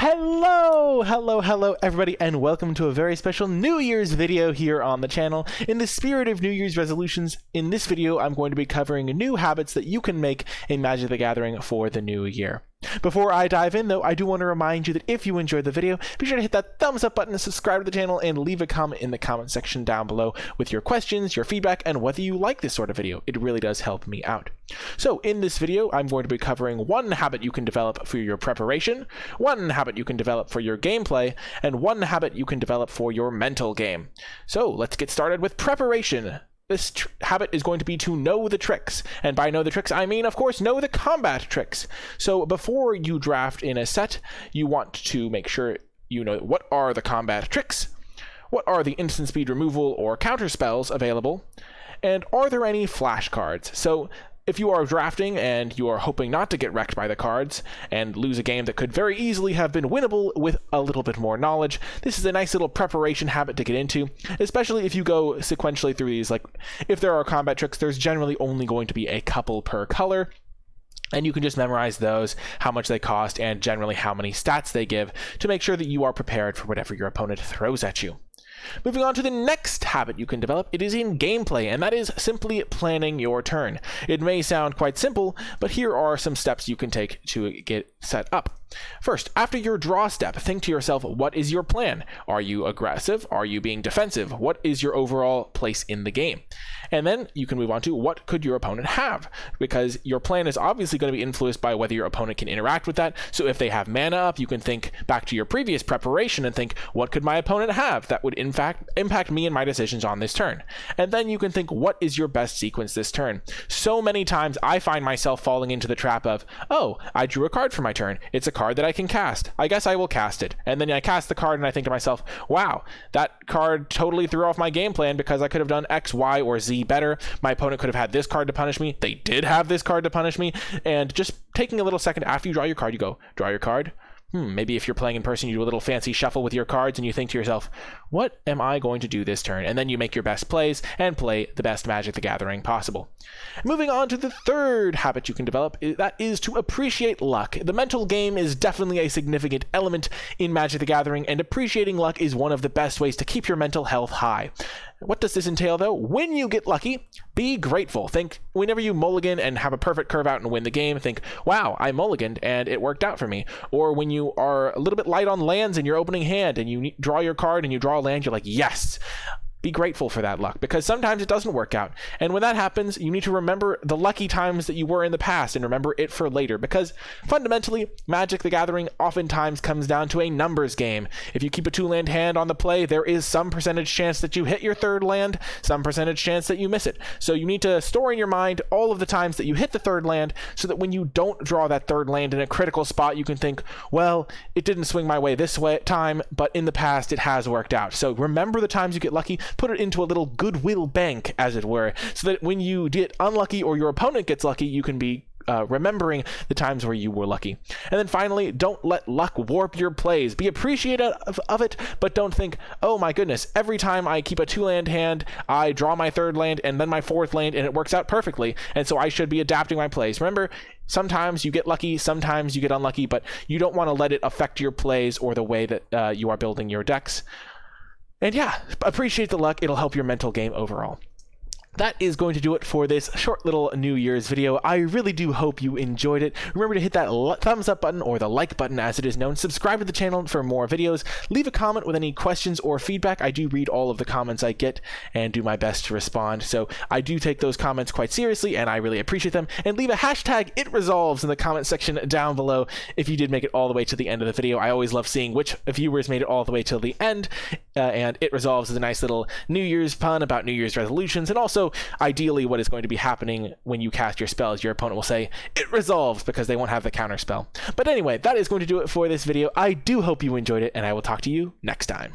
Hello everybody, and welcome to a very special New Year's video here on the channel. In the spirit of New Year's resolutions, in this video I'm going to be covering new habits that you can make in Magic the Gathering for the new year. Before I dive in though, I do want to remind you that if you enjoyed the video, be sure to hit that thumbs up button, subscribe to the channel, and leave a comment in the comment section down below with your questions, your feedback, and whether you like this sort of video. It really does help me out. So in this video, I'm going to be covering one habit you can develop for your preparation, one habit you can develop for your gameplay, and one habit you can develop for your mental game. So let's get started with preparation. This habit is going to be to know the tricks. And by know the tricks, I mean, of course, know the combat tricks. So before you draft in a set, you want to make sure you know what are the combat tricks, what are the instant speed removal or counter spells available, and are there any flashcards? So if you are drafting and you are hoping not to get wrecked by the cards and lose a game that could very easily have been winnable with a little bit more knowledge, this is a nice little preparation habit to get into, especially if you go sequentially through these. Like, if there are combat tricks, there's generally only going to be a couple per color, and you can just memorize those, how much they cost, and generally how many stats they give to make sure that you are prepared for whatever your opponent throws at you. Moving on to the next habit you can develop, it is in gameplay, and that is simply planning your turn. It may sound quite simple, but here are some steps you can take to get set up. First, after your draw step, think to yourself, what is your plan? Are you aggressive? Are you being defensive? What is your overall place in the game? And then you can move on to what could your opponent have? Because your plan is obviously going to be influenced by whether your opponent can interact with that. So if they have mana up, you can think back to your previous preparation and think, what could my opponent have that would in fact impact me and my decisions on this turn? And then you can think, what is your best sequence this turn? So many times I find myself falling into the trap of, oh, I drew a card for my turn. It's a card that I can cast. I guess I will cast it. And then I cast the card and I think to myself, wow, that card totally threw off my game plan because I could have done X, Y, or Z better. My opponent could have had this card to punish me. They did have this card to punish me. And just taking a little second after you draw your card, you go, draw your card. Maybe if you're playing in person, you do a little fancy shuffle with your cards and you think to yourself, what am I going to do this turn? And then you make your best plays and play the best Magic the Gathering possible. Moving on to the third habit you can develop, that is to appreciate luck. The mental game is definitely a significant element in Magic the Gathering, and appreciating luck is one of the best ways to keep your mental health high. What does this entail, though? When you get lucky, be grateful. Think, whenever you mulligan and have a perfect curve out and win the game, think, wow, I mulliganed and it worked out for me. Or when you are a little bit light on lands in your opening hand and you draw your card and you draw a land, you're like, yes. Be grateful for that luck, because sometimes it doesn't work out. And when that happens, you need to remember the lucky times that you were in the past and remember it for later, because fundamentally, Magic the Gathering oftentimes comes down to a numbers game. If you keep a 2-land hand on the play, there is some percentage chance that you hit your third land, some percentage chance that you miss it. So you need to store in your mind all of the times that you hit the third land, so that when you don't draw that third land in a critical spot, you can think, well, it didn't swing my way this time, but in the past it has worked out. So remember the times you get lucky, put it into a little goodwill bank, as it were, so that when you get unlucky or your opponent gets lucky, you can be remembering the times where you were lucky. And then finally, don't let luck warp your plays. Be appreciative of it, but don't think, oh my goodness, every time I keep a 2-land hand, I draw my third land and then my fourth land and it works out perfectly, and so I should be adapting my plays. Remember, sometimes you get lucky, sometimes you get unlucky, but you don't want to let it affect your plays or the way that you are building your decks. And yeah, appreciate the luck. It'll help your mental game overall. That is going to do it for this short little New Year's video. I really do hope you enjoyed it. Remember to hit that thumbs up button, or the like button as it is known. Subscribe to the channel for more videos. Leave a comment with any questions or feedback. I do read all of the comments I get and do my best to respond. So I do take those comments quite seriously and I really appreciate them. And leave a hashtag #ItResolves in the comment section down below if you did make it all the way to the end of the video. I always love seeing which viewers made it all the way till the end. And It Resolves is a nice little New Year's pun about New Year's resolutions, and also ideally what is going to be happening when you cast your spells, your opponent will say, it resolves, because they won't have the counter spell. But anyway, that is going to do it for this video. I do hope you enjoyed it, and I will talk to you next time.